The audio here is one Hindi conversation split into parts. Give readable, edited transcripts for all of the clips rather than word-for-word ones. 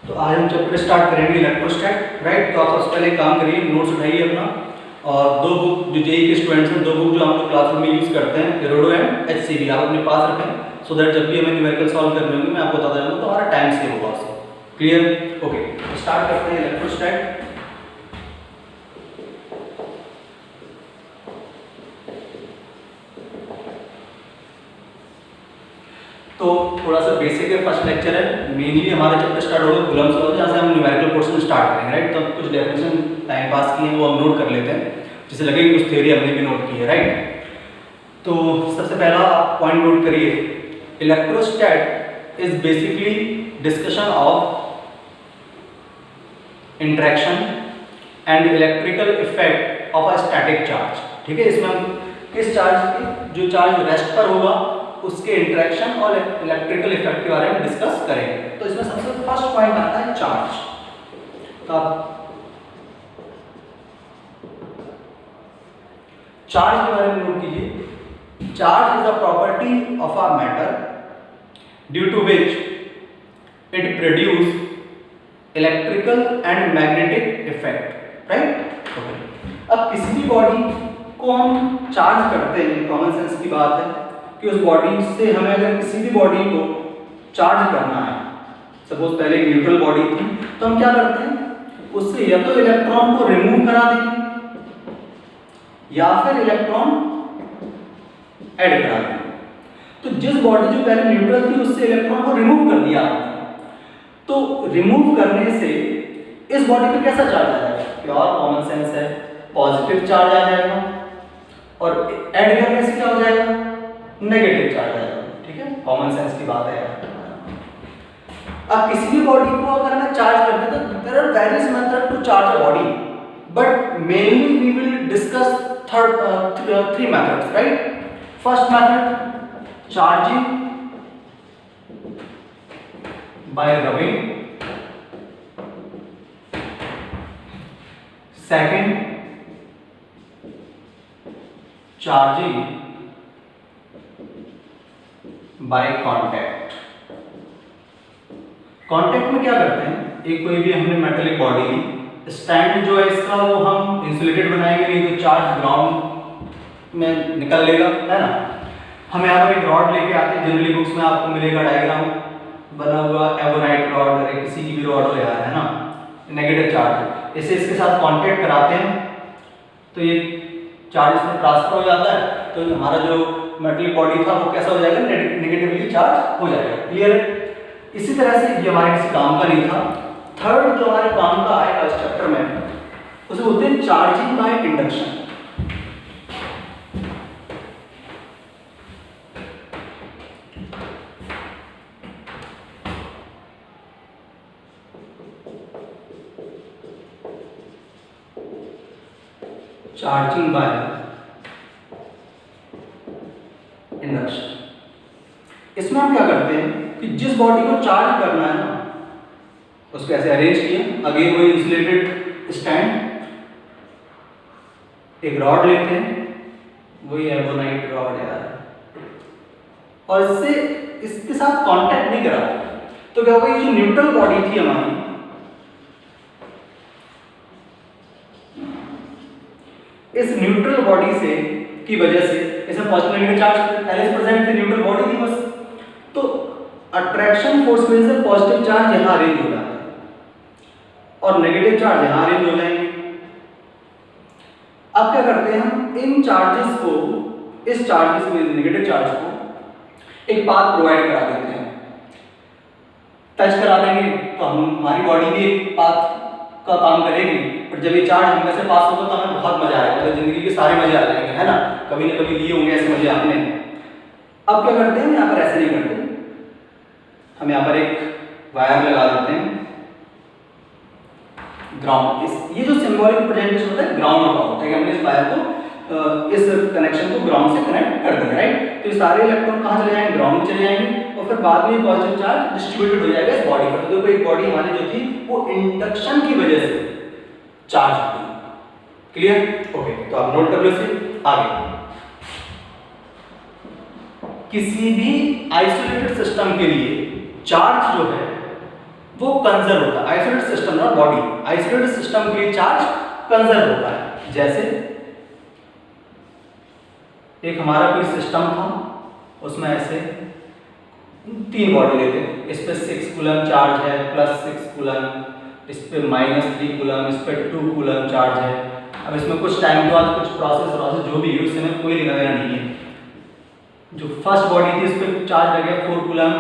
तो आज हम चैप्टर स्टार्ट करेंगे इलेक्ट्रोस्टैट, राइट। तो आप सबसे पहले काम करिए, नोट्स उठाइए अपना, और दो बुक जो जेईई के स्टूडेंट्स हैं, दो बुक जो हम लोग क्लासरूम में यूज़ करते हैं, एरोडो एंड एचसीवी, आप अपने पास रखें सो दैट जब भी हमें न्यूमेरिकल सॉल्व करने होंगे मैं आपको बताता जाऊँगा तो हमारा टाइम सेव होगा उससे। क्लियर? ओके, स्टार्ट करते हैं इलेक्ट्रोस्टैट। तो थोड़ा सा बेसिक है, फर्स्ट लेक्चर है, मेनली हमारा चैप्टर स्टार्ट होगा कूलम्ब्स लॉ, जहाँ से हम न्यूमेरिकल पोर्शन स्टार्ट करेंगे, राइट। तो कुछ डेफिनेशन टाइम पास की हैं वो हम नोट कर लेते हैं, जिससे लगे कि कुछ थ्योरी हमने भी नोट की है, राइट। तो सबसे पहला पॉइंट नोट करिए, electrostatics is basically discussion of interaction and electrical effect of a static charge. ठीक है, इसमें हम किस चार्ज की, जो चार्ज रेस्ट पर होगा उसके इंटरेक्शन और इलेक्ट्रिकल इफेक्ट के बारे में डिस्कस करेंगे। तो इसमें सबसे फर्स्ट पॉइंट आता है चार्ज। तो आप चार्ज के बारे में नोट कीजिए। Charge is a property of a matter due to which it produce electrical and magnetic effect, right. अब किसी भी बॉडी को हम चार्ज करते हैं, कॉमन सेंस की बात है कि उस बॉडी से हमें अगर किसी भी बॉडी को चार्ज करना है, सपोज पहले एक न्यूट्रल बॉडी थी, तो हम क्या करते हैं, उससे या तो इलेक्ट्रॉन को रिमूव करा देंगे या फिर इलेक्ट्रॉन ऐड करा देंगे। तो जिस बॉडी जो पहले न्यूट्रल थी उससे इलेक्ट्रॉन को रिमूव कर दिया, तो रिमूव करने से इस बॉडी पे कैसा चार्ज आ जाएगा? प्योर कॉमन सेंस है, पॉजिटिव चार्ज आ जाएगा, और ऐड करने से क्या हो जाएगा? नेगेटिव चार्ज आएगा। ठीक है, कॉमन सेंस की बात है यार। अब किसी भी बॉडी को अगर हमें चार्ज करना है तो there are various method to charge a body, but mainly we will discuss three methods, right. First method, charging by rubbing. Second, charging by contact. Contact में क्या करते हैं, एक कोई भी हमने मेटेलिक बॉडी ली, स्टैंड जो है इसका वो हम इंसुलेटेड बनाएंगे, नहीं तो चार्ज ग्राउंड में निकल लेगा, है ना। हम यहाँ पर एक रॉड लेके आते हैं, जनरली बुक्स में आपको मिलेगा डायग्राम बना हुआ, एवोनाइट रॉड है, किसी की भी रॉड हो यार, है ना, नेगेटिव चार्ज, इसे इसके साथ कांटेक्ट कराते हैं तो ये चार्ज इसमें ट्रांसफर हो जाता है, तो हमारा जो मेटल बॉडी था वो कैसा हो जाएगा? नेगेटिवली चार्ज हो जाएगा। क्लियर? इसी तरह से ये हमारे किसी काम का नहीं था। थर्ड जो हमारे काम का आएगा इस चैप्टर में, उसे बोलते हैं charging by induction. Charging by induction, इसमें हम क्या करते हैं कि जिस बॉडी को चार्ज करना है ना, उसको ऐसे अरेंज किया, अगेन वही इंसुलेटेड स्टैंड, एक रॉड लेते हैं, वही एवोनाइट रॉड यार, और इससे इसके साथ कांटेक्ट नहीं कराते, तो क्या होगा, ये जो न्यूट्रल बॉडी थी हमारी, इस न्यूट्रल बॉडी से की वजह से इसमें पॉजिटिव नेगेटिव चार्ज पहले से प्रेजेंट थी, न्यूट्रल बॉडी थी बस, तो अट्रैक्शन फोर्स की वजह से पॉजिटिव चार्ज यहाँ अरेंज हो जाता है और नेगेटिव चार्ज यहाँ अरेंज हो जाएंगे। अब क्या करते हैं, हम इन चार्जेस को, इस चार्जेस में नेगेटिव चार्ज को एक पाथ प्रोवाइड करा देते हैं, टच करा देंगे तो हमारी बॉडी भी एक पाथ का काम करेगी, पर जब ये चार्ज हम में से पास होगा तो हमें बहुत मजा आएगा, मतलब जिंदगी के सारे मजे आ जाएंगे, है ना, कभी ना कभी लिए होंगे ऐसे मजे आपने। अब क्या करते हैं, यहाँ पर ऐसे नहीं करते, हम यहाँ पर एक वायर लगा देते हैं ग्राउंड, ये जो सिंबॉलिक प्रेजेंटेशन होता है ग्राउंड का होता है कि हमने इस वायर को इस कनेक्शन को ग्राउंड से कनेक्ट कर देंगे, राइट। तो ये सारे इलेक्ट्रॉन कहाँ चले जाएंगे? ग्राउंड में चले जाएंगे, और फिर बाद में पॉजिटिव चार्ज डिस्ट्रीब्यूटेड हो जाएगा इस बॉडी पर। तो देखो एक बॉडी हमारी जो थी वो इंडक्शन की वजह से चार्ज होती है। क्लियर? ओके, तो आप नोट कर लो इसे आगे। किसी भी आइसोलेटेड सिस्टम के लिए चार्ज जो है वो कंजर्व होता है। Isolated system not body, isolated system के लिए चार्ज कंजर्व होता है। जैसे एक हमारा कोई सिस्टम था, उसमें ऐसे 3 बॉडी लेते हैं, इस पे 6 कूलम चार्ज है, +6 कूलम, इस पे -3 कूलम, इस पे 2 कूलम चार्ज है। अब इसमें कुछ टाइम के बाद कुछ प्रोसेस जो भी है उससे में कोई लेना देना नहीं है। जो फर्स्ट बॉडी थी इस पे चार्ज लग गया 4 कूलम,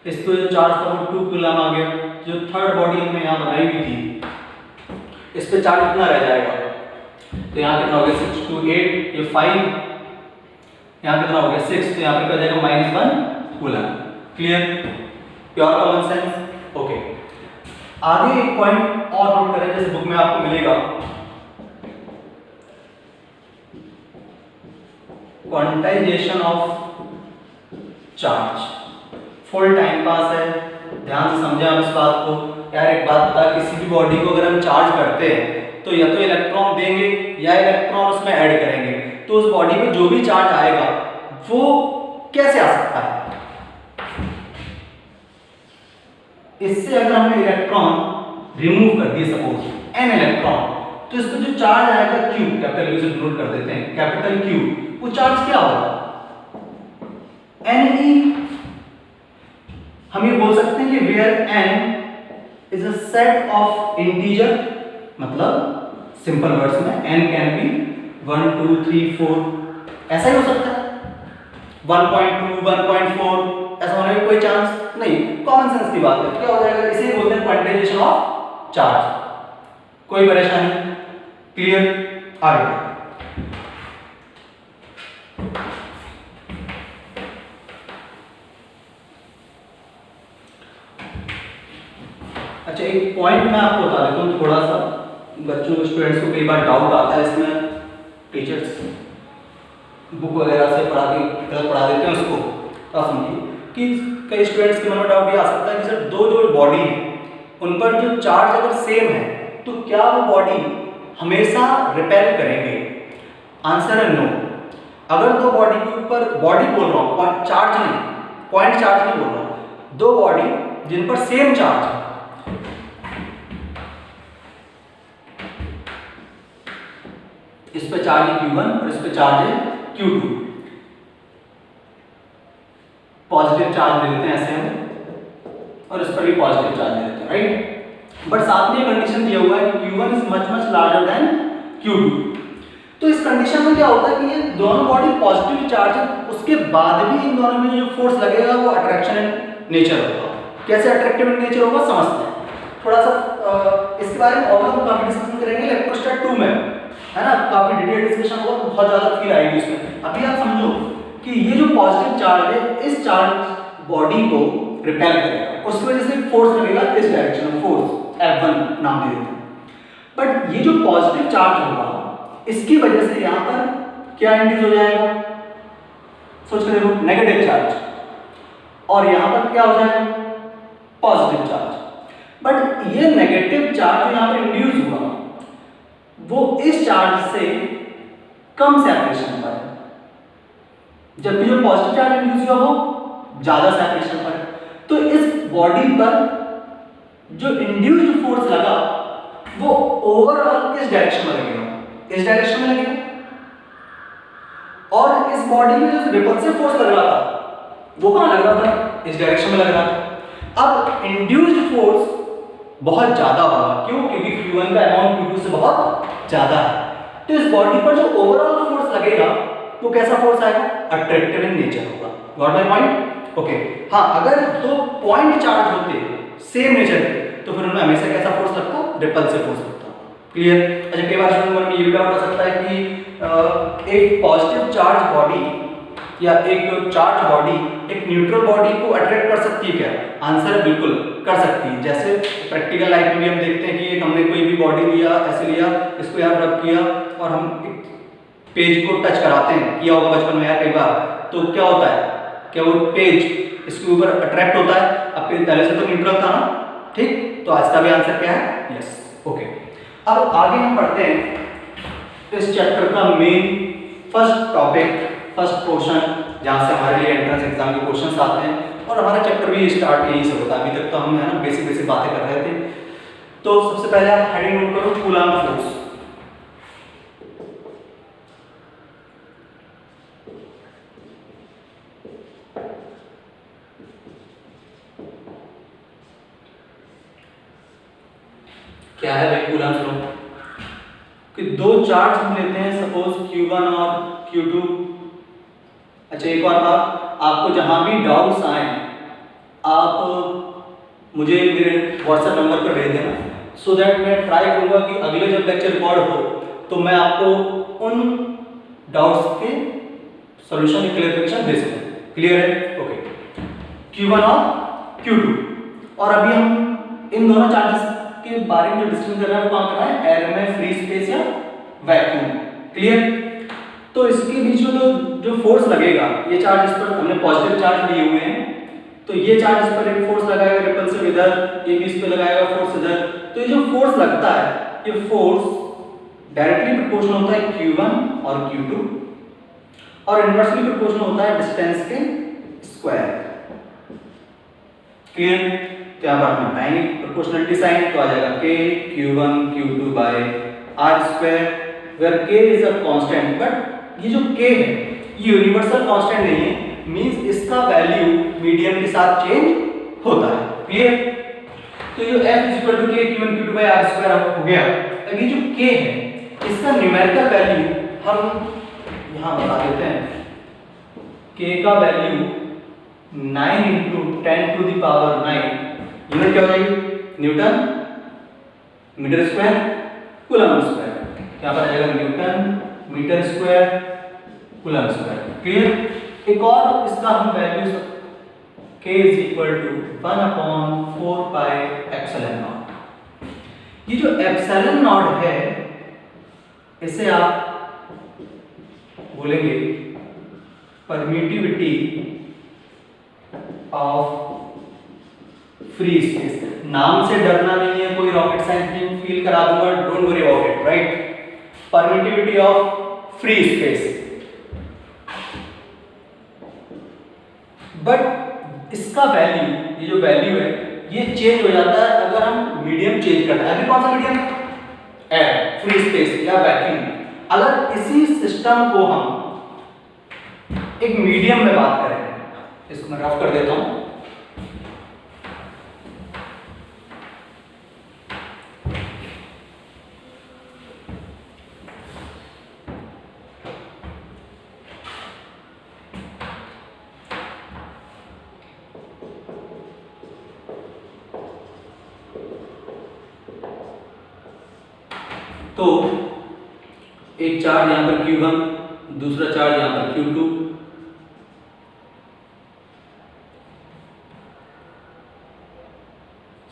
इस पे जो चार्ज था वो 2 कूलम आ गया। जो थर्ड बॉडी हमने यहाँ बनाई हुई थी, इस पे चार्ज कितना रह जाएगा, तो यहाँ कितना हो गया 6 2 8, ये 5, यहाँ कितना हो गया 6, तो यहाँ पे क्या जाएगा -1 coulomb. Clear, pure common sense. Okay, आगे एक पॉइंट और नोट करें, जैसे बुक में आपको मिलेगा quantization of charge. Full time pass है, ध्यान से समझे आप इस बात को। यार एक बात बता, किसी भी बॉडी को अगर हम चार्ज करते हैं तो या तो इलेक्ट्रॉन देंगे या इलेक्ट्रॉन उसमें ऐड करेंगे, तो उस बॉडी में जो भी चार्ज आएगा वो कैसे आ सकता है। इससे अगर हमने इलेक्ट्रॉन रिमूव कर दिए, सपोज n इलेक्ट्रॉन, तो इस पर जो चार्ज आएगा Q, कैपिटल Q से डिनोट कर देते हैं, कैपिटल Q, वो चार्ज क्या होगा Ne। हम ये बोल सकते हैं कि where n is a set of integer, मतलब सिंपल वर्ड्स में n कैन बी 1 2 3 4, ऐसा ही हो सकता है 1.2 1.4, ऐसा होने का कोई चांस नहीं, कॉमन सेंस की बात है। क्या हो जाएगा, इसे बोलते हैं क्वांटाइजेशन ऑफ चार्ज। कोई परेशानी, क्लियर, आगे। अच्छा, एक पॉइंट मैं आपको बता देता हूँ, थोड़ा सा बच्चों स्टूडेंट्स को कई बार डाउट आता है इसमें, टीचर्स बुक वगैरह से पढ़ा के गलत पढ़ा देते हैं उसको। तो समझिए कि कई स्टूडेंट्स के मन में डाउट ये आ सकता है कि सर दो जो बॉडी है उन पर जो चार्ज अगर सेम है तो क्या वो बॉडी हमेशा रिपेल करेंगे। आंसर है नो। अगर दो बॉडी के ऊपर, बॉडी बोल रहा हूँ, चार्ज नहीं, पॉइंट चार्ज नहीं बोल रहा हूँ, दो बॉडी जिन पर सेम चार्ज है, इस पे चार्ज है Q1 और इस पे चार्ज है Q2, पॉजिटिव चार्ज ले लेते हैं ऐसे हम, और इस पर भी पॉजिटिव चार्ज ले लेते हैं, राइट। बट साथ में ये कंडीशन दिया हुआ है कि Q1 is much much larger than Q2। तो इस कंडीशन में क्या होता है कि ये दोनों बॉडी पॉजिटिव चार्ज है, उसके बाद भी इन दोनों में जो फोर्स लगेगा वो अट्रैक्शन इन नेचर होगा। कैसे अट्रैक्टिव इन नेचर होगा समझते हैं थोड़ा सा। इसके बारे में और हम काफी डिस्कशन करेंगे इलेक्ट्रोस्टैट 2 में, है ना, काफी डिटेल डिस्कशन होगा, तो बहुत ज्यादा फील आएगी इसमें। अभी आप समझो कि ये जो पॉजिटिव चार्ज है इस चार्ज बॉडी को रिपेल करेगा, उसकी वजह से फोर्स लगेगा इस डायरेक्शन में, फोर्स F1 नाम दे देते हैं। बट ये जो पॉजिटिव चार्ज होगा इसकी वजह से यहाँ पर क्या इंड्यूस हो जाएगा, सोच कर देखो, नेगेटिव चार्ज, और यहाँ पर क्या हो जाएगा पॉजिटिव चार्ज। बट ये नेगेटिव चार्ज यहाँ पर इंड्यूस हुआ वो इस चार्ज से कम सेपरेशन पर है, जबकि जो पॉजिटिव चार्ज इंड्यूस हुआ वो ज्यादा सेपरेशन पर है। तो इस बॉडी पर जो इंड्यूस्ड फोर्स लगा वो ओवरऑल किस डायरेक्शन में लगेगा, इस डायरेक्शन में लगेगा। और इस बॉडी में जो रिपल्सिव फोर्स लग रहा था वो कहां लग रहा था, इस डायरेक्शन में लग रहा था। अब इंड्यूस्ड फोर्स बहुत ज्यादा होगा, क्यों, क्योंकि Q1 का अमाउंट Q2 से बहुत ज्यादा है। तो इस बॉडी पर जो ओवरऑल फोर्स लगेगा वो कैसा फोर्स आएगा, अट्रैक्टिव इन नेचर होगा। Got my point, okay. हाँ, अगर दो पॉइंट चार्ज होते सेम नेचर के तो फिर उनमें हमेशा कैसा फोर्स लगता, रिपल्सिव फोर्स लगता। क्लियर। अच्छा, कई बार स्टूडेंट में ये भी डाउट आ सकता है कि एक पॉजिटिव चार्ज बॉडी या एक चार्ज बॉडी एक न्यूट्रल बॉडी को अट्रैक्ट कर सकती है क्या? आंसर है बिल्कुल कर सकती है। जैसे प्रैक्टिकल लाइफ में भी हम देखते हैं कि हमने कोई भी बॉडी लिया, ऐसे लिया, इसको यहाँ रब किया और हम एक पेज को टच कराते हैं, किया होगा बचपन में यार कई बार, तो क्या होता है, क्या वो पेज इसके ऊपर अट्रैक्ट होता है। अब पहले से तो न्यूट्रल था ना, ठीक, तो आज का भी आंसर क्या है, यस, ओके। अब आगे हम पढ़ते हैं इस चैप्टर का main first topic, first portion, जहाँ से हमारे लिए एंट्रेंस एग्जाम के क्वेश्चंस आते हैं और हमारा चैप्टर भी जनरली स्टार्ट यहीं से होता है। अभी तक तो हम है ना बेसिक बेसिक बातें कर रहे थे। तो सबसे पहले आप हेडिंग नोट करो, कूलाम्ब फोर्स। क्या है भाई कूलाम्ब लॉ? कि दो चार्ज हम लेते हैं, सपोज Q1 और Q2। अच्छा एक और बात, आपको जहां भी डाउट्स आए आप मुझे मेरे व्हाट्सएप नंबर पर भेज देना, सो दैट मैं ट्राई करूंगा कि अगले जब लेक्चर रिकॉर्ड हो तो मैं आपको उन डाउट्स के सॉल्यूशन की क्लियरिफिकेशन दे सकूं। क्लियर है? ओके, Q1 और Q2। और अभी हम इन दोनों चार्जेस के बारे में जो डिस्कशन कर रहे हैं वो कहाँ कर रहा है, एयर में, फ्री स्पेस या वैक्यूम। क्लियर? तो इसके बीच में जो फोर्स लगेगा, ये चार्ज इस पर हमने पॉजिटिव चार्ज लिए हुए हैं, तो ये चार्ज इस पर एक फोर्स लगाएगा रिपल्सिव इधर, ये भी इस पे लगाएगा फोर्स इधर। तो ये जो फोर्स लगता है, ये फोर्स डायरेक्टली प्रोपोर्शनल होता है Q1 और Q2 और इनवर्सली प्रोपोर्शनल होता है डिस्टेंस के स्क्वायर। क्लियर? तो यहाँ पर हम हटाएंगे प्रोपोर्शनलिटी साइन, तो आ जाएगा K Q1 Q2 by R², where K is a constant, but ये जो K है ये यूनिवर्सल कांस्टेंट नहीं है, मींस इसका वैल्यू मीडियम के साथ चेंज होता है। क्लियर? तो ये F K Q1 Q2 by R² हो गया। अब ये जो K है इसका न्यूमेरिकल वैल्यू हम यहाँ बता देते हैं। K का वैल्यू 9 × 10⁹ यूनिट क्या हो जाएगी, newton metre square coulomb square. क्या पर आ जाएगा, newton metre square coulomb square. Clear? एक और इसका हम वैल्यू K = 1/4πε0। ये जो एप्सिलॉन नॉट है इसे आप बोलेंगे परमिटिविटी ऑफ फ्री स्पेस। नाम से डरना नहीं है, कोई रॉकेट साइंस में फील करा दूंगा, don't worry about it, right? Permittivity of free space. But इसका वैल्यू, ये जो वैल्यू है ये चेंज हो जाता है अगर हम मीडियम चेंज करते हैं। अभी कौन सा मीडियम? एयर, फ्री स्पेस या वैक्यूम। अगर इसी सिस्टम को हम एक मीडियम में बात करें, इसको मैं रफ कर देता हूं। तो एक चार्ज यहां पर Q1, दूसरा चार्ज यहां पर Q2।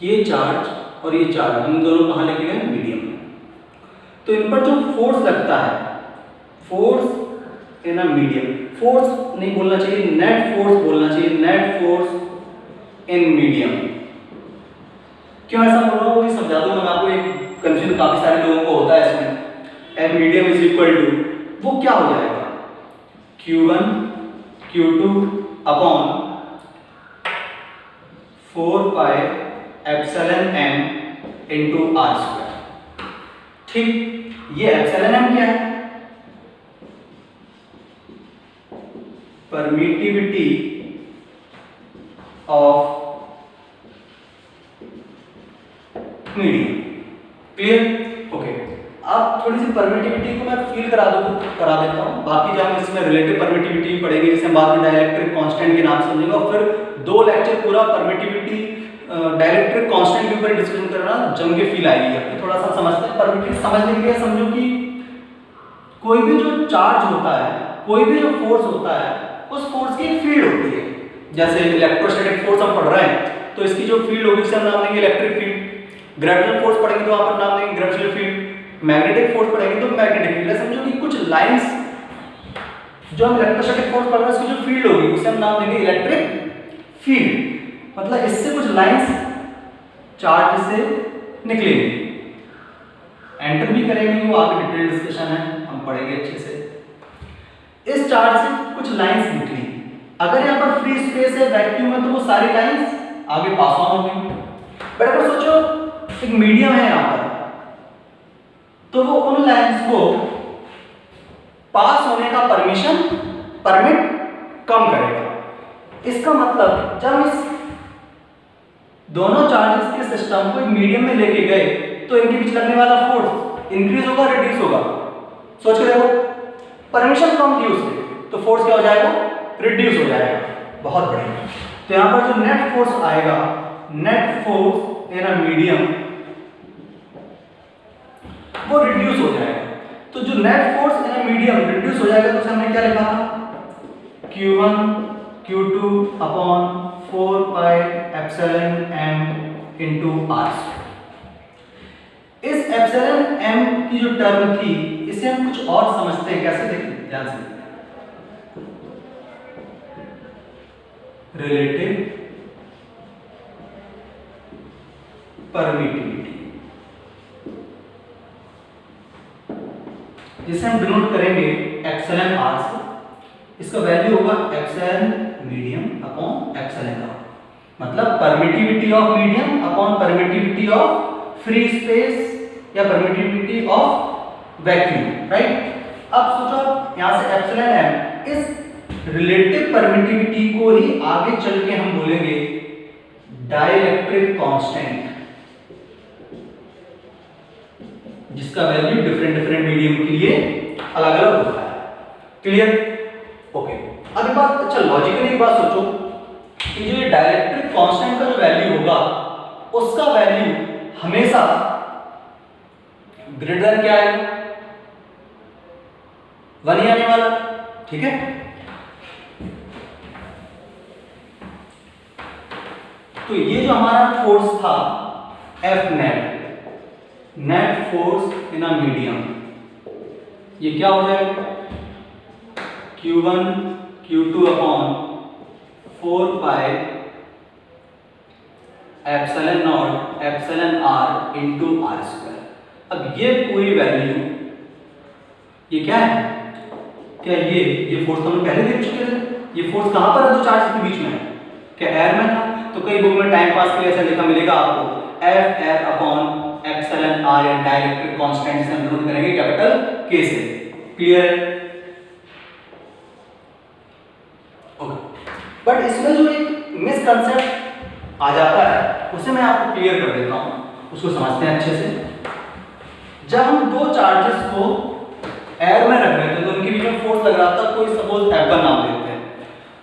ये चार्ज और ये चार्ज हम दोनों कहां लेके गए, मीडियम में। तो इन पर जो फोर्स लगता है, force in a medium, force नहीं बोलना चाहिए, नेट फोर्स बोलना चाहिए, नेट फोर्स इन मीडियम। क्यों ऐसा बोल रहा हूं वो भी समझा दूंगा मैं आपको। एक कंफ्यूजन काफी सारे लोगों को होता है इसमें, M medium is equal to, वो क्या हो जाएगा, Q1 Q2 upon 4πε0m × R²। ठीक, ये ε क्या है, permittivity of medium. Clear? Okay, अब थोड़ी सी परमिटिविटी को मैं फील करा देता हूँ। बाकी जब हम इसमें रिलेटिव परमिटिविटी पढ़ेंगे, जिसे बाद में डाइलेक्ट्रिक कांस्टेंट के नाम से समझेंगे, और फिर 2 लेक्चर पूरा परमिटिविटी डाइलेक्ट्रिक कांस्टेंट के ऊपर डिस्कशन करना जम के फील आएगी। अब थोड़ा सा समझते हैं। परमिटिविटी समझने के लिए समझो कि कोई भी जो चार्ज होता है, कोई भी जो फोर्स होता है, उस फोर्स की एक फील्ड होती है। जैसे इलेक्ट्रोस्टैटिक फोर्स हम पढ़ रहे हैं तो इसकी जो फील्ड होगी उसे हम नाम देंगे इलेक्ट्रिक फील्ड। ग्रेविटेशनल फोर्स पढ़ेंगे तो वहां पर नाम देंगे ग्रेविटेशनल फील्ड। मैग्नेटिक फोर्स पढ़ेंगे तो मैग्नेटिक फील्ड। समझो कि कुछ लाइंस जो हम इलेक्ट्रोस्टैटिक फोर्स पढ़ रहे हैं उसकी जो फील्ड होगी उसे हम नाम देंगे इलेक्ट्रिक फील्ड। मतलब इससे कुछ लाइंस चार्ज से निकलेंगी, एंटर भी करेंगे, वो आगे डिटेल डिस्कशन है, हम पढ़ेंगे अच्छे से। इस चार्ज से कुछ लाइंस निकली, अगर यहाँ पर फ्री स्पेस है, वैक्यूम है, तो वो सारी लाइंस आगे पास ऑन होंगी। बट अगर सोचो एक मीडियम है यहाँ पर, तो वो उन लाइंस को पास होने का परमिट कम करेगा। इसका मतलब जब इस दोनों चार्जेस के सिस्टम को एक मीडियम में लेके गए तो इनके बीच लगने वाला फोर्स इंक्रीज होगा, रिड्यूस होगा? सोच के देखो, परमिशन कम दी उसने तो फोर्स क्या हो जाएगा? रिड्यूस हो जाएगा। बहुत बढ़िया। तो यहां पर जो नेट फोर्स आएगा, net force in a medium, वो रिड्यूस हो जाएगा। तो जो net force in a medium reduce हो जाएगा, तो हमने क्या लिखा था? Q1 Q2 upon 4 pi epsilon m into r। इस एप्सिलॉन m की जो टर्म थी, इसे हम कुछ और समझते हैं। कैसे? देखिए ध्यान से, रिलेटिव परमिटिविटी, जिसे हम डिनोट करेंगे एप्सिलॉन r से। इसका वैल्यू होगा epsilon medium upon epsilon r, मतलब permittivity of medium upon permittivity of free space या परमिटिविटी ऑफ वैक्यूम, राइट? अब सोचो यहां से एप्सिलॉन m, इस रिलेटिव परमिटिविटी को ही आगे चल के हम बोलेंगे डाइलेक्ट्रिक कांस्टेंट, जिसका वैल्यू डिफरेंट मीडियम के लिए अलग अलग होता है। क्लियर? ओके। अब एक बात, अच्छा लॉजिकली एक बात सोचो कि जो ये डाइलेक्ट्रिक कांस्टेंट का जो वैल्यू होगा, उसका वैल्यू हमेशा ग्रेटर देन क्या है? 1 ही आने वाला, ठीक है? तो ये जो हमारा फोर्स था F net force in a medium, ये क्या हो जाएगा? Q1 Q2 upon 4 pi epsilon not epsilon r into r square. अब ये पूरी वैल्यू, ये क्या है? क्या ये फोर्स तो हम पहले देख चुके थे। ये फोर्स कहां पर है? दो चार्ज के बीच में है। क्या एयर में था? तो कई बुक में टाइम पास के लिए ऐसा लिखा मिलेगा आपको, F air upon epsilon r या डाइलेक्ट्रिक कांस्टेंट से हम नोट करेंगे कैपिटल K से। क्लियर है? बट इसमें जो एक मिसकंसेप्ट आ जाता है, उसे मैं आपको क्लियर कर देता हूं, उसको समझते हैं अच्छे से। जब हम दो चार्जेस को एयर में रख रहे थे तो उनके बीच में फोर्स लग रहा था, कोई सपोज F1 नाम देते हैं।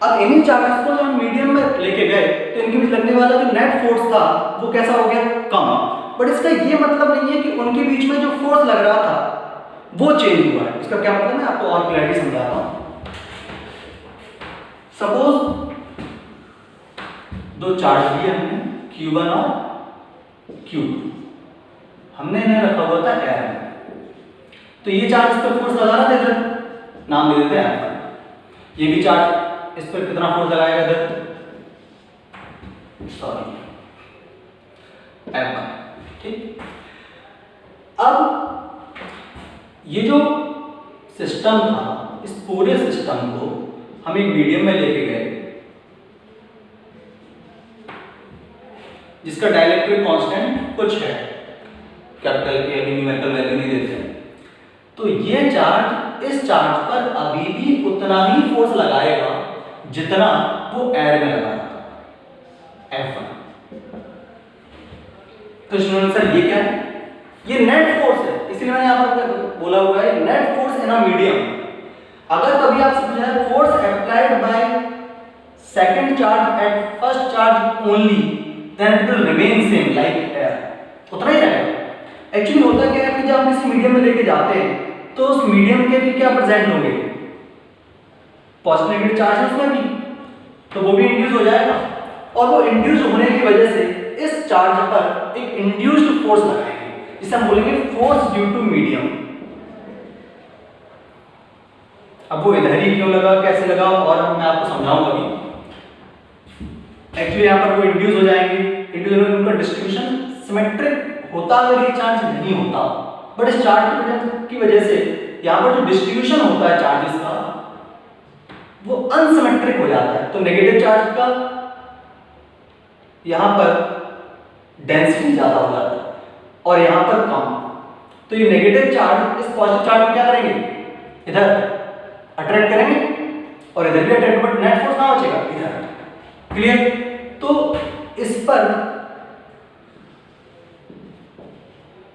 अब इन्हीं चार्जेस को जब हम मीडियम में लेके गए तो इनके बीच लगने वाला जो नेट फोर्स था वो कैसा हो गया? कम। बट इसका ये मतलब नहीं है कि उनके बीच में जो फोर्स लग रहा था वो चेंज हुआ है। इसका क्या मतलब है, आपको और क्लैरिटी समझाता हूं। सपोज दो चार्ज दिए हमने Q1 और Q2, हमने इन्हें रखा हुआ था एयर में। तो ये चार्ज इस पर फोर्स लगा रहा था, इधर नाम दे देते हैं F1। ये भी चार्ज इस पर कितना फोर्स लगाएगा? इधर सॉरी F1, ठीक। अब ये जो सिस्टम था, इस पूरे सिस्टम को हम एक मीडियम में लेके गए जिसका डाइलेक्ट्रिक कांस्टेंट कुछ है, कैपिटल के अभी न्यूमेरिकल वैल्यू नहीं देते हैं। तो ये चार्ज इस चार्ज पर अभी भी उतना ही फोर्स लगाएगा जितना वो एयर में लगाया था, F1। तो सर ये क्या है? ये नेट फोर्स है, इसलिए मैंने यहां पर बोला हुआ है net force in a medium. अगर कभी आपसे पूछा जाए force applied by second charge at first charge only, then it will remain same like air, उतना ही रहेगा। एक्चुअली होता क्या है कि जब आप किसी मीडियम में लेके जाते हैं तो उस मीडियम के भी क्या प्रेजेंट होंगे? पॉजिटिव नेगेटिव चार्ज उसमें भी, तो वो भी इंड्यूस हो जाएगा। और वो इंड्यूस होने की वजह से इस चार्ज पर एक इंड्यूस्ड फोर्स लगाएंगे, जिसे हम बोलेंगे फोर्स ड्यू टू मीडियम। अब वो इधर ही क्यों लगा, कैसे लगा, और मैं आपको समझाऊंगा अभी। एक्चुअली यहाँ पर वो इंड्यूस हो जाएंगे, इंड्यूस होने उनका डिस्ट्रीब्यूशन सिमेट्रिक होता अगर ये चार्ज नहीं होता, बट इस चार्ज की वजह से यहाँ पर जो डिस्ट्रीब्यूशन होता है चार्जेस का वो अनसिमेट्रिक हो जाता है। तो नेगेटिव चार्ज का यहां पर डेंसिटी ज्यादा हो जाता है और यहां पर कम। तो ये नेगेटिव चार्ज इस पॉजिटिव चार्ज को क्या करेंगे, इधर अट्रैक्ट करेंगे और इधर भी अट्रैक्ट, बट नेट फोर्स कहां बचेगा, इधर। क्लियर? तो इस पर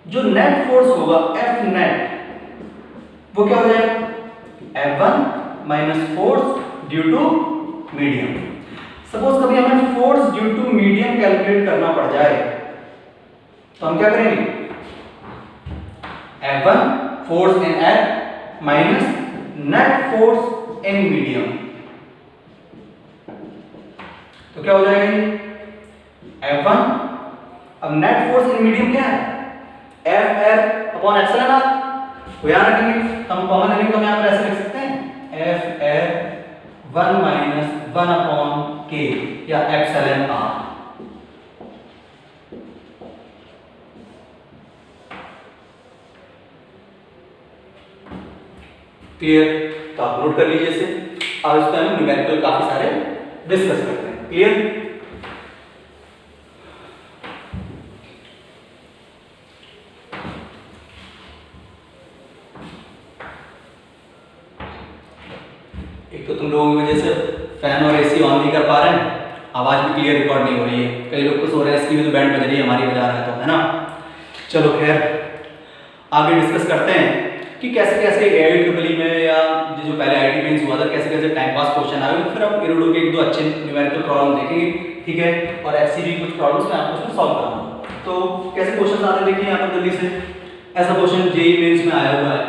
जो नेट फोर्स होगा F नेट, वो क्या हो जाएगा, F1 minus force due to medium. Suppose कभी हमें force due to medium calculate करना पड़ जाए तो हम क्या करेंगे, F1 force in air minus net force in medium, तो क्या हो जाएगा F1। अब नेट फोर्स इन मीडियम क्या है, F air upon epsilon r, तो याद रखेंगे, हम कॉमन लेंगे तो हम यहां पर ऐसे लिख सकते हैं F air 1 minus 1 upon K या एप्सिलॉन आर। क्लियर? तो आप नोट कर लीजिए इसे। अब इस पर हम न्यूमेरिकल काफी सारे डिस्कस करते हैं। क्लियर? एक तो तुम लोगों की वजह से फैन और एसी ऑन नहीं कर पा रहे हैं, आवाज भी क्लियर रिकॉर्ड नहीं हो रही है, कई लोग खुश हो रहे हैं इसकी भी तो बैंड बज रही है, हमारी बजा रहा है तो, है ना। चलो खैर आगे डिस्कस करते हैं कि कैसे कैसे AIEEE में या जो पहले IIT मेंस हुआ था कैसे कैसे टाइम पास क्वेश्चन आए, फिर हम इरोडो के एक दो अच्छे न्यूमेरिकल प्रॉब्लम देखेंगे, ठीक है, और ऐसी भी कुछ प्रॉब्लम्स मैं आपको उसमें सॉल्व कराऊंगा। तो कैसे क्वेश्चन आते हैं देखिए यहाँ पर जल्दी से। ऐसा क्वेश्चन JEE मेंस में आया हुआ है,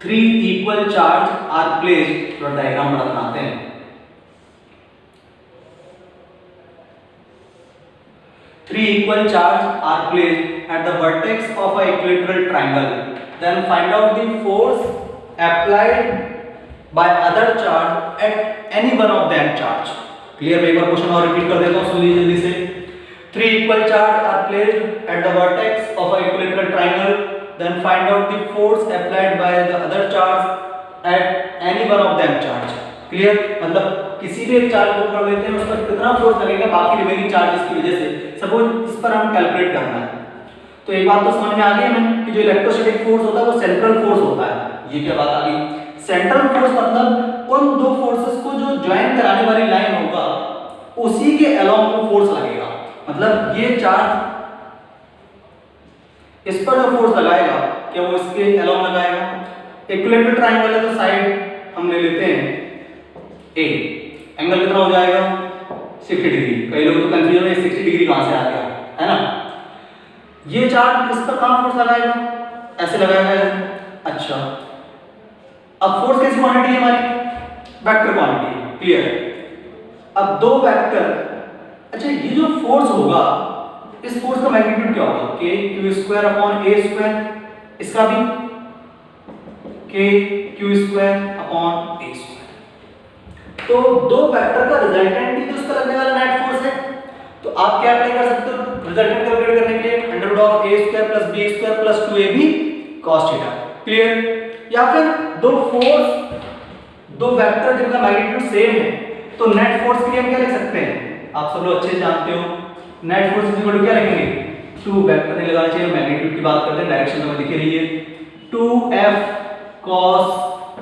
3 इक्वल चार्ज आर प्लेस्ड, थोड़ा डायग्राम बनाते हैं। Three equal charges are placed at the vertex of an equilateral triangle. Then find out the force applied by other charge at any one of them charge. Clear? मैं एक बार क्वेश्चन और रिपीट कर देता हूँ, सुन लीजिए जल्दी से। Three equal charges are placed at the vertex of an equilateral triangle. Then find out the force applied by the other charge at any one of them charge. Clear? मतलब किसी भी एक चार्ज को पकड़ लेते हैं, उस पर कितना फोर्स लगेगा बाकी रिमेनिंग चार्जेस की वजह से, सपोज इस पर हम कैलकुलेट करना है। तो एक बात तो समझ में आ गई हमें कि जो इलेक्ट्रोस्टैटिक फोर्स होता है वो सेंट्रल फोर्स होता है। ये क्या बात आ गई, सेंट्रल फोर्स मतलब उन दो फोर्सेस को जो ज्वाइन कराने वाली लाइन होगा उसी के अलोंग को फोर्स लगेगा। मतलब ये चार्ज इस पर जो फोर्स लगाएगा क्या वो इसके अलोंग लगाएगा। इक्विलेटरल ट्रायंगल है तो साइड हम ले लेते हैं ए, एंगल कितना हो जाएगा 60 डिग्री। कई लोग तो कंफ्यूजन में 60 डिग्री कहां से आ गया, है ना। ये चार्ज इस पर कहां फोर्स लगाएगा, ऐसे लगाएगा। अच्छा, अब फोर्स कैसी क्वांटिटी है हमारी, वेक्टर क्वांटिटी। क्लियर? अब दो वेक्टर, अच्छा ये जो फोर्स होगा इस फोर्स का मैग्नीट्यूड क्या होगा, k q² upon a square, इसका भी k q² upon a square. तो दो वेक्टर का रिजल्टेंट ही तो उसका लगने वाला नेट फोर्स है। तो आप क्या अप्लाई कर सकते हो रिजल्टेंट कैलकुलेट करने के लिए, √a² + b² + 2ab cos theta. Clear? या फिर दो वेक्टर जिनका मैग्नीट्यूड सेम है तो नेट फोर्स के लिए हम क्या लिख सकते हैं, आप सब लोग अच्छे से जानते हो नेट फोर्स इक्वल टू क्या लिखेंगे, 2 वेक्टर नहीं लगाना चाहिए, मैग्नीट्यूड की बात करते हैं, डायरेक्शन हमें दिख रही है 2f cos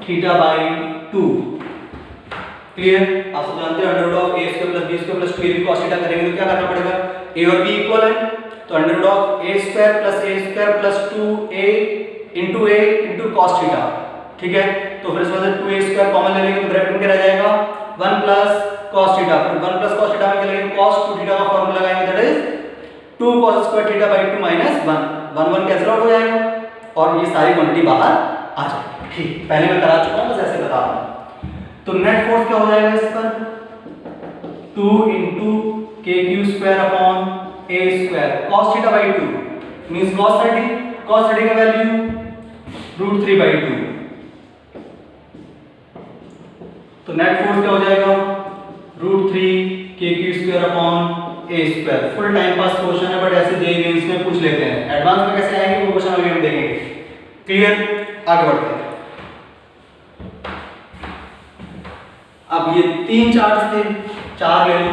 θ/2। क्लियर? आप सब जानते हैं √a² + b² + 2ab cos θ करेंगे तो क्या करना पड़ेगा, a और b इक्वल है तो √a² + a² + 2a * a * cos θ। ठीक है, तो फिर इसमें से 2a² कॉमन ले लेंगे तो ब्रैकेट में क्या रह जाएगा 1 + cos θ। फिर 1 + cos θ में क्या लेंगे cos 2θ का फार्मूला लगाएंगे, that is 2 cos² θ/2 - 1 1 cancel out हो जाएगा और ये सारी क्वांटिटी बाहर आ जाएगी। ठीक, पहले मैं करा चुका हूं, बस ऐसे बता रहा हूं। तो नेट फोर्स क्या हो जाएगा इस पर 2 * kq² upon a² cos θ/2 means cos 30 का वैल्यू √3/2। तो नेट फोर्स क्या हो जाएगा √3 kq² upon a²। Full time pass question है बट ऐसे जेईई मेंस में पूछ लेते हैं, एडवांस में कैसे आएंगे वो क्वेश्चन अभी हम देखेंगे। क्लियर? आगे बढ़ते हैं। अब ये 3 चार्ज थे, 4 ले लो,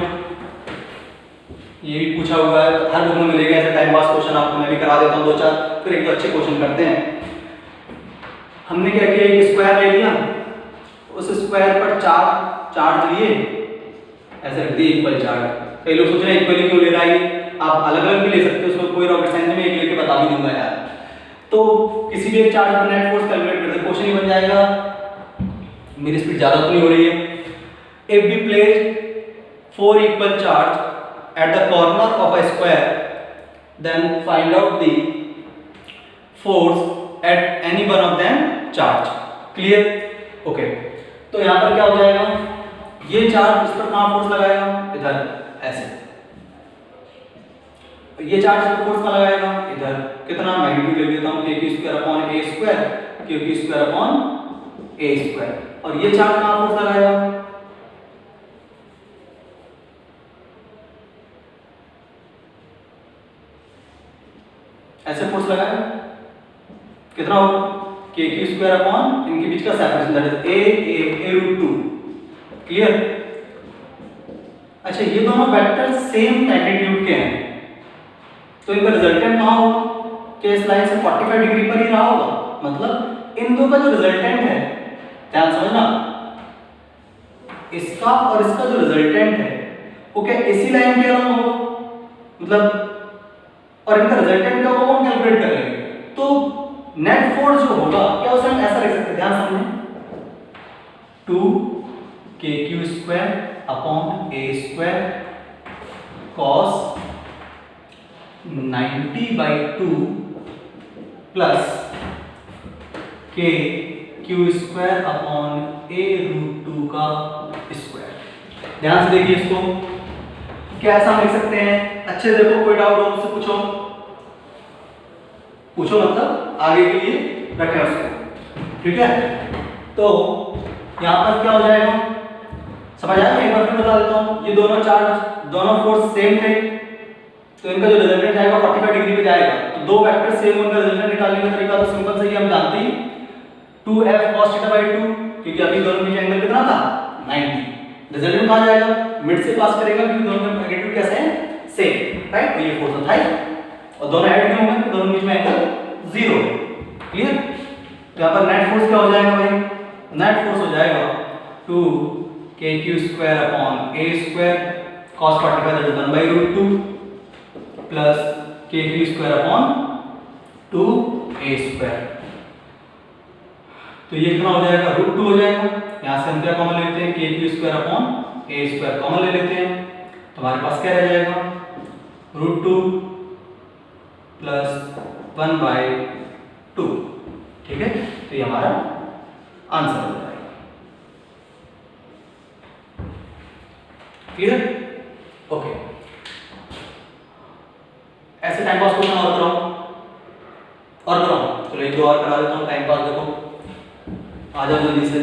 ये भी पूछा हुआ है, हर बुक में मिलेगा ऐसे टाइम पास क्वेश्चन, आपको मैं भी करा देता हूँ 2-4, फिर एक तो अच्छे क्वेश्चन करते हैं। हमने क्या किया, एक स्क्वायर ले लिया, उस स्क्वायर पर 4 चार्ज लिए, ऐसे रख दिए इक्वल चार्ज। कई लोग सोच रहे हैं इक्वली क्यों ले रहा है, आप अलग अलग भी ले सकते हो, उसमें कोई रॉकेट साइंस में एक लेके बता भी दूंगा यार। तो किसी भी एक चार्ज पर नेट फोर्स कैलकुलेट करते क्वेश्चन ही बन जाएगा। मेरी स्पीड ज़्यादा तो नहीं हो रही है। If we place 4 equal charge at the corner of a square, then find out the force at any one of them charge. Clear? Okay, तो यहाँ पर क्या हो जाएगा, ये चार्ज इस पर कहाँ फोर्स लगाएगा, इधर ऐसे, ये चार्ज इस पर फोर्स कहाँ लगाएगा, इधर। कितना मैग्नीट्यूड ले लेता हूँ, k² और ये चार्ज कहाँ फोर्स लगाएगा, ऐसे फोर्स लगाएगा, कितना होगा, k² इनके बीच का separation, that is a√2। Clear? अच्छा, ये दोनों वेक्टर सेम मैग्नीट्यूड के हैं, तो इनका रिजल्टेंट कहाँ होगा, कि इस लाइन से 45 डिग्री पर ही रहा होगा, मतलब इन दो का जो रिजल्टेंट है, ध्यान समझना, इसका और इसका जो रिजल्टेंट है वो क्या इसी लाइन के अलावा होगा, मतलब, और इनका रिजल्टेंट क्या होगा, हम कैलकुलेट कर लेंगे। तो नेट फोर्स जो होगा, क्या उसे हम ऐसा लिख सकते हैं, ध्यान समझें, 2kq² upon a² cos 90/2 plus kq² upon a√2 का स्क्वायर। ध्यान से देखिए इसको, क्या ऐसा हम लिख सकते हैं, अच्छे देखो, कोई डाउट हो मुझसे पूछो, मतलब आगे के लिए रखें उसको, ठीक है। तो यहाँ पर क्या हो जाएगा, समझ आया, मैं एक बार फिर बता देता हूँ, ये दोनों चार्ज, दोनों फोर्स सेम थे, तो इनका जो रिजल्टेंट आएगा 45 डिग्री पे जाएगा, तो दो वेक्टर सेम, उनका रिजल्टेंट निकालने का तरीका तो सिंपल से ही हम जानते ही, 2f cos θ/2, क्योंकि अभी दोनों के बीच एंगल कितना था, 90। रिजल्टेंट कहाँ जाएगा, मिड से पास करेगा, क्योंकि दोनों के मैग्नीट्यूड कैसे हैं, सेम, राइट। तो ये फोर्स था, और दोनों ऐड क्यों होंगे, दोनों के बीच में एंगल 0। क्लियर? तो यहाँ पर नेट फोर्स क्या हो जाएगा भाई, नेट फोर्स हो जाएगा 2kq² upon a² cos 45 that is 1/√2 plus kq² upon 2a²। तो ये कितना हो जाएगा, √2 हो जाएगा। यहाँ से हम क्या कॉमन लेते हैं, kq² अपॉन a² कॉमन ले लेते हैं, तो हमारे पास क्या रह जाएगा, √2 प्लस 1/2। ठीक है, तो ये हमारा आंसर हो जाएगा। क्लियर? ओके, ऐसे टाइम पास क्वेश्चन और कराओ, चलो एक दो और करा देता हूँ, टाइम पास देखो, आ जाओ जल्दी से।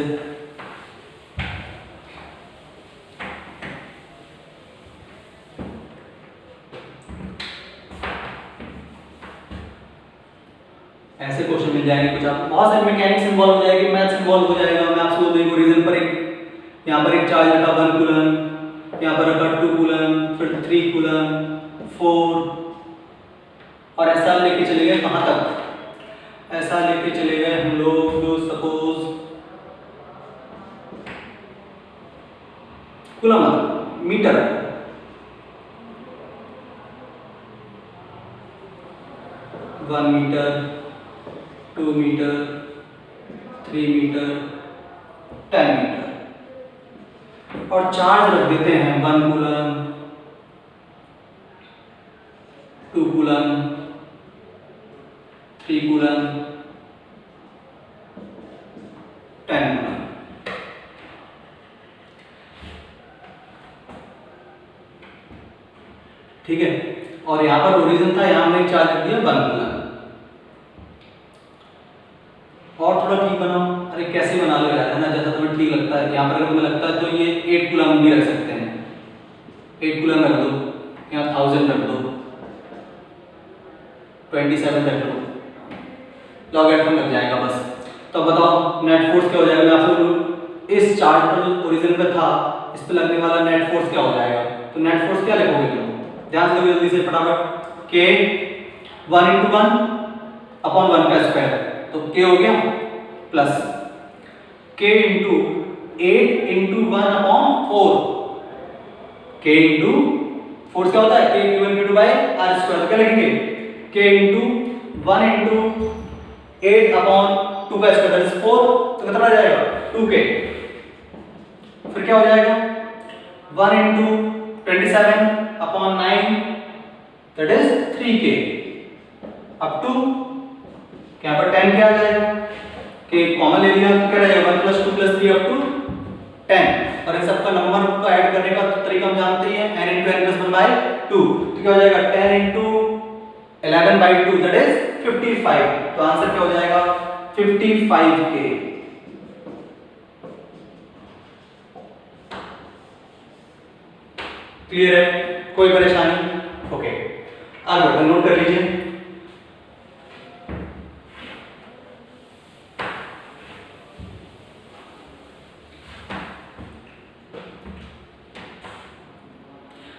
ऐसे क्वेश्चन मिल जाएंगे कुछ, आप बहुत सारे मैकेनिक्स इन्वॉल्व हो जाएगी, मैथ्स इन्वॉल्व हो जाएगा। मैं आपको देखो रीजन पर एक, यहाँ पर एक चार्ज रखा 1 कूलम, यहाँ पर रखा 2 कूलम, फिर 3 कूलम, 4, और ऐसा लेके चले गए कहाँ तक, ऐसा लेके चले गए हम लोग, जो suppose coulomb metre, one metre, 2 metre, 3 metre, 10 metre, और चार्ज रख देते हैं 1 कूलम, 2 कूलम, 3 कूलम, 10 कूलम। ठीक है, और यहाँ पर ओरिजिन था, यहाँ हमने चार्ज रख दिया 1 कूलम। और थोड़ा ठीक बनाओ, अरे कैसे बना लो यार, है ना, जैसा तुम्हें ठीक लगता है। यहाँ पर अगर तुम्हें लगता है तो ये 8 कूलम भी रख सकते हैं, 8 कूलम रख दो, यहाँ 1000 रख दो, 27 रख दो, लॉगरिथम लग जाएगा बस। तो बताओ नेट फोर्स क्या हो जाएगा, मैं आपसे बोलूँ इस चार्ज पर जो ओरिजिन पे था इस पे लगने वाला नेट फोर्स क्या हो जाएगा? तो नेट फोर्स क्या लिखोगे तुम? ध्यान से जल्दी से फटाफट। k 1 × 1 अपॉन 1 का स्क्वायर, तो k हो गया plus k × 8 × 1 upon 4, k × force क्या होता है? k q1 q2 by r square. तो क्या लिखेंगे? k × 1 × 8 अपॉन 2 का स्क्वायर दैट इज 4, तो कितना आ जाएगा? 2k। फिर क्या हो जाएगा? 1 × 27 upon 9 that is 3k up to क्या पर 10k आ जाएगा। k कॉमन ले लिया तो क्या रहेगा? 1 + 2 + 3 अप टू 10। और इन सबका नंबर को ऐड करने का तरीका हम जानते ही हैं, n × n + 1/2। तो क्या हो जाएगा? 10 × 11/2 दैट इज 55। तो आंसर क्या हो जाएगा? 55k। क्लियर है? कोई परेशानी? ओके, आगे बढ़ते, नोट कर लीजिए।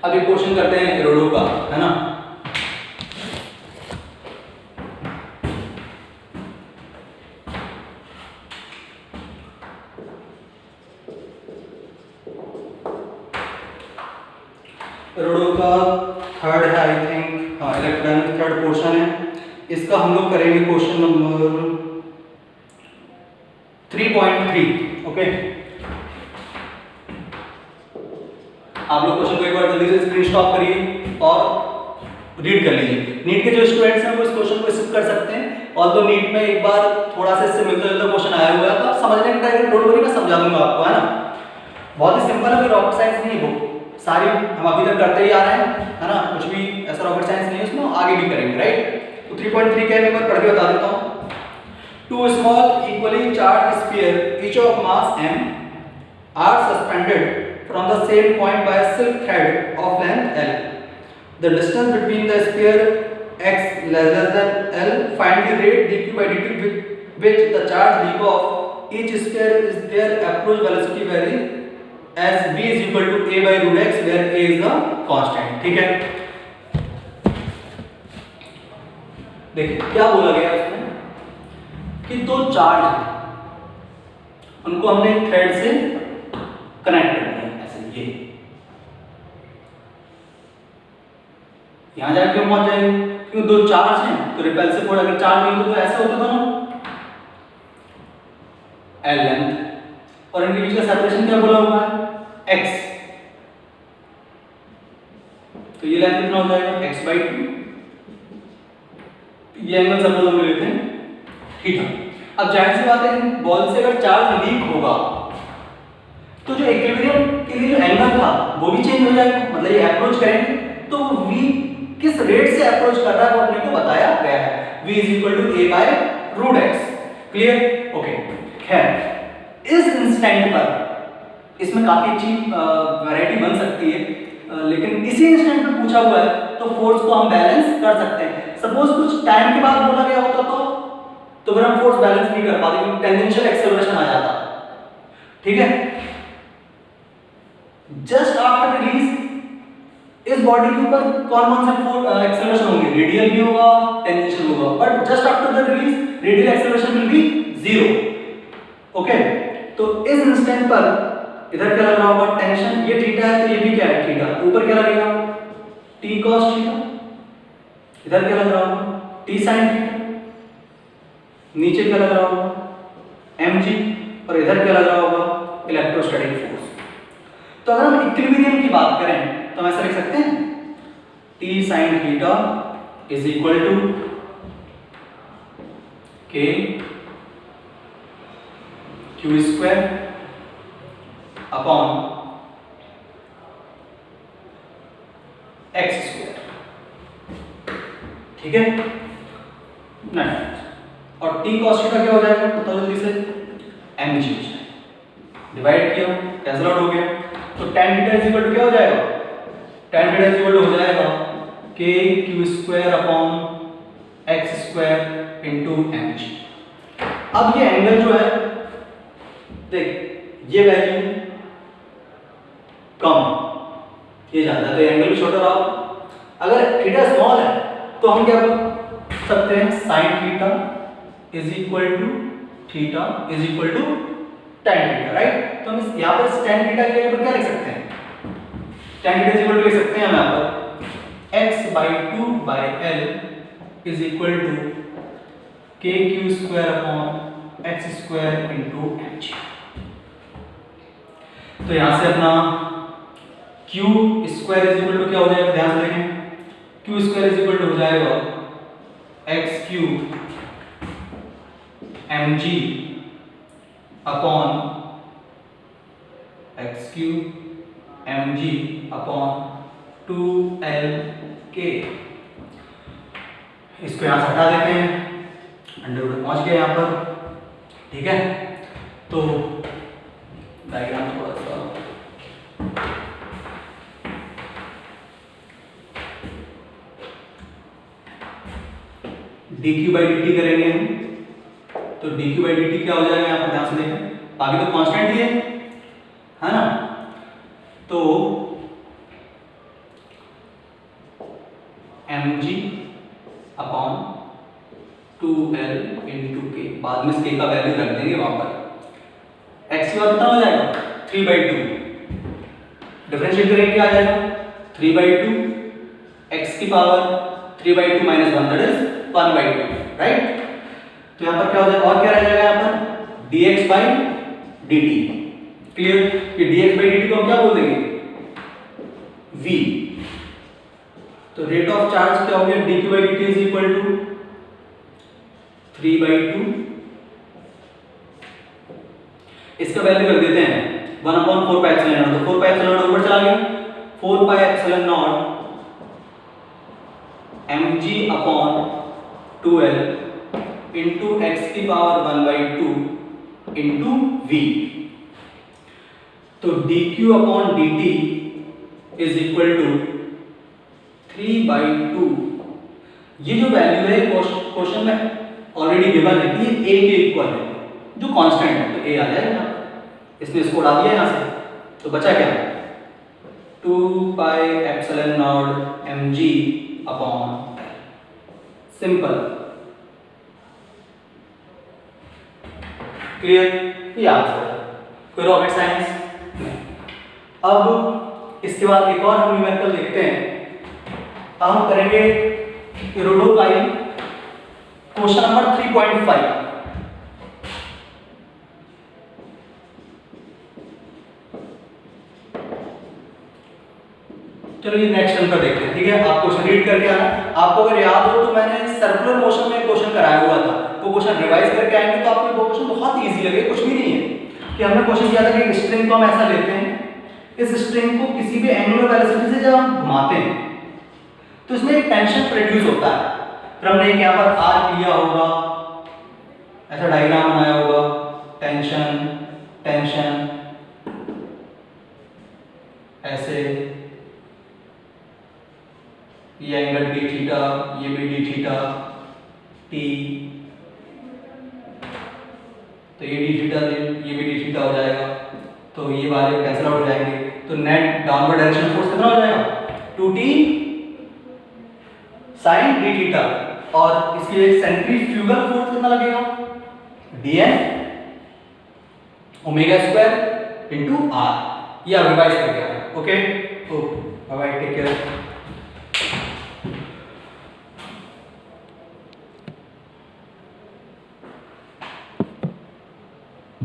अभी क्वेश्चन करते हैं एरोडो का, है ना। एरोडो का थर्ड है आई थिंक, हाँ इलेक्ट्रॉनिक थर्ड पोर्शन है। इसका हम लोग करेंगे क्वेश्चन नंबर 3.3। ओके, आप लोग क्वेश्चन को एक बार जल्दी से स्क्रीन शॉट करिए और रीड कर लीजिए। नीट के जो स्टूडेंट्स हैं वो इस क्वेश्चन को स्किप कर सकते हैं, ऑल्दो नीट में एक बार थोड़ा सा इससे मिलता जुलता क्वेश्चन आया हुआ है तो आप समझने का ट्राई करें, डोंट वरी, मैं समझा दूंगा आपको, है ना। बहुत ही सिंपल है, रॉकेट साइंस नहीं है, वो सारी हम अभी तक करते ही आ रहे हैं, है ना। कुछ भी ऐसा रॉकेट साइंस नहीं है उसमें, आगे भी करेंगे, राइट। तो 3.3 के मैं एक बार पढ़ के बता देता हूँ। Two small equally charged sphere, each of mass m, are suspended from the same point by a silk thread of length l. The distance between the sphere x less than l. Find the rate dq by dt with which the charge leap of each sphere is their approach velocity vary as v is equal to a by root x, where a is the constant। ठीक है, देखिए क्या बोला गया उसमें कि दो चार्ज हैं, उनको हमने थ्रेड से कनेक्ट कर दिया, ऐसे ये यहां जाके क्यों पहुंच जाएंगे? क्योंकि दो चार्ज हैं तो रिपल्सिव फोर्स, अगर चार्ज नहीं होता तो ऐसे होता था ना, एल लेंथ, और इनके बीच का सेपरेशन क्या बोला हुआ है? x। तो ये लेंथ कितना हो जाएगा? x/2। ये एंगल सपोज हम लेते हैं थीटा। अब जाहिर सी बात है, बॉल से अगर चार्ज लीक होगा तो जो इक्विलिब्रियम के लिए जो एंगल था वो भी चेंज हो जाएगा, मतलब ये अप्रोच करेंगे तो v किस रेट से अप्रोच कर रहा है वो अपने को बताया गया है, v is equal to a by root x। Clear? Okay, खैर इस इंस्टेंट पर इसमें काफी अच्छी वैरायटी बन सकती है, लेकिन इसी इंस्टेंट पे पूछा हुआ है तो फोर्स को हम बैलेंस कर सकते हैं। सपोज कुछ टाइम के बाद बोला गया होता तो फिर हम फोर्स बैलेंस नहीं कर पाते क्योंकि टेंजेंशियल एक्सेलरेशन आ जाता, ठीक है। जस्ट आफ्टर रिलीज इस बॉडी के ऊपर कौन कौन से एक्सेलरेशन होंगे? रेडियल भी होगा, टेंजेंशियल होगा, but just after the release radial acceleration will be 0। Okay, तो इस इंस्टेंट पर इधर क्या लग रहा होगा? टेंशन। ये थीटा है तो ये भी क्या है? थीटा। ऊपर क्या लगेगा? t cos theta. इधर क्या लग रहा होगा? t sin theta. नीचे क्या लग रहा होगा? mg। और इधर क्या लग रहा होगा? Electrostatic force. तो अगर हम इक्विलिब्रियम की बात करें तो हम ऐसा लिख सकते हैं t sin theta is equal to k q square upon x square. ठीक है, नहीं, और t cos थीटा क्या हो जाएगा? तो जल्दी से mg हो जाएगा, डिवाइड किया, कैंसिल आउट हो गया, तो tan theta is equal to क्या हो जाएगा? tan theta is equal to हो जाएगा k q square upon x square into mg। अब ये एंगल जो है, देख, ये वैल्यू कम, ये ज़्यादा, तो एंगल भी छोटा रहा। अगर थीटा स्मॉल है तो हम क्या कर सकते हैं, sine theta is equal to theta is equal to tan theta, right. तो हम यहाँ पर टेन थीटा के ऊपर क्या लिख सकते हैं, tan theta is equal to लिख सकते हैं हम यहाँ पर x/2/L is equal to kq² x² h। तो यहां से अपना q² इज इक्वल टू क्या हो जाएगा, ध्यान से देखें, q² इज इक्वल टू हो जाएगा x³ mg upon x³ mg upon 2Lk। इसको यहां से हटा देते हैं, अंडर रूट पहुंच गए यहां पर, ठीक है। तो डायग्राम थोड़ा सा dq/dt करेंगे हम, तो dq/dt क्या हो जाएगा यहाँ पर, ध्यान से देखें, बाकी तो कांस्टेंट ही है ना। तो mg अपॉन 2L इंटू के, बाद में k का वैल्यू रख देंगे वहां पर। x की बात कितना हो जाएगा, 3/2, डिफरेंशिएट करेंगे क्या आ जाएगा, 3/2 x की power 3/2 minus 1 that is 1/2, right. तो यहाँ पर क्या हो जाएगा, और क्या रह जाएगा यहाँ पर, dx/dt, क्लियर। कि dx/dt को हम क्या बोल देंगे, v। तो रेट ऑफ चार्ज क्या हो गया, dq/dt इज इक्वल टू 3/2, इसका वैल्यू रख देते हैं 1/4πε0, तो 4πε0 ऊपर चला गया, 4πε0 mg upon 2L into x की पावर 1/2 इंटू v। तो dq upon dt is equal to 3/2। ये जो वैल्यू है क्वेश्चन में ऑलरेडी गिवन है कि ये a के इक्वल है, जो कांस्टेंट है, तो a आ जाएगा, इसने इसको उड़ा दिया यहां से, तो बचा क्या, 2πε0 mg अपॉन, सिंपल, क्लियर, ये आंसर है, कोई रॉकेट साइंस नहीं। अब इसके बाद एक और हम न्यूमेरिकल देखते हैं, हम करेंगे इरोडोपाइन क्वेश्चन नंबर 3.5। चलो ये नेक्स्ट नंबर देखते हैं, ठीक है। आप क्वेश्चन रीड करके आना, आपको अगर याद हो तो मैंने सर्कुलर मोशन में क्वेश्चन कराया हुआ था, वो क्वेश्चन रिवाइज करके आएंगे तो आपको वो क्वेश्चन बहुत इजी लगे। कुछ भी नहीं है कि हमने क्वेश्चन किया था कि एक स्ट्रिंग को हम ऐसा लेते हैं, इस स्ट्रिंग को किसी भी एंगुलर वेलोसिटी से जब हम घुमाते हैं तो इसमें एक टेंशन प्रोड्यूस होता है। फिर हमने यहाँ पर आर लिया होगा, ऐसा डायग्राम बनाया होगा, टेंशन टेंशन ऐसे, ये एंगल डी थीटा, ये भी डी थीटा टी, तो ये डी थीटा ये भी डी थीटा हो जाएगा, तो ये वाले कैंसिल आउट हो जाएंगे, तो नेट डाउनवर्ड डायरेक्शन फोर्स कितना हो जाएगा, 2t sin डी थीटा, और इसके सेंट्रीफ्यूगल फोर्स कितना लगेगा, dn ओमेगा² इनटू r। ये आप रिवाइज करके आना, okay. Bye bye, take care.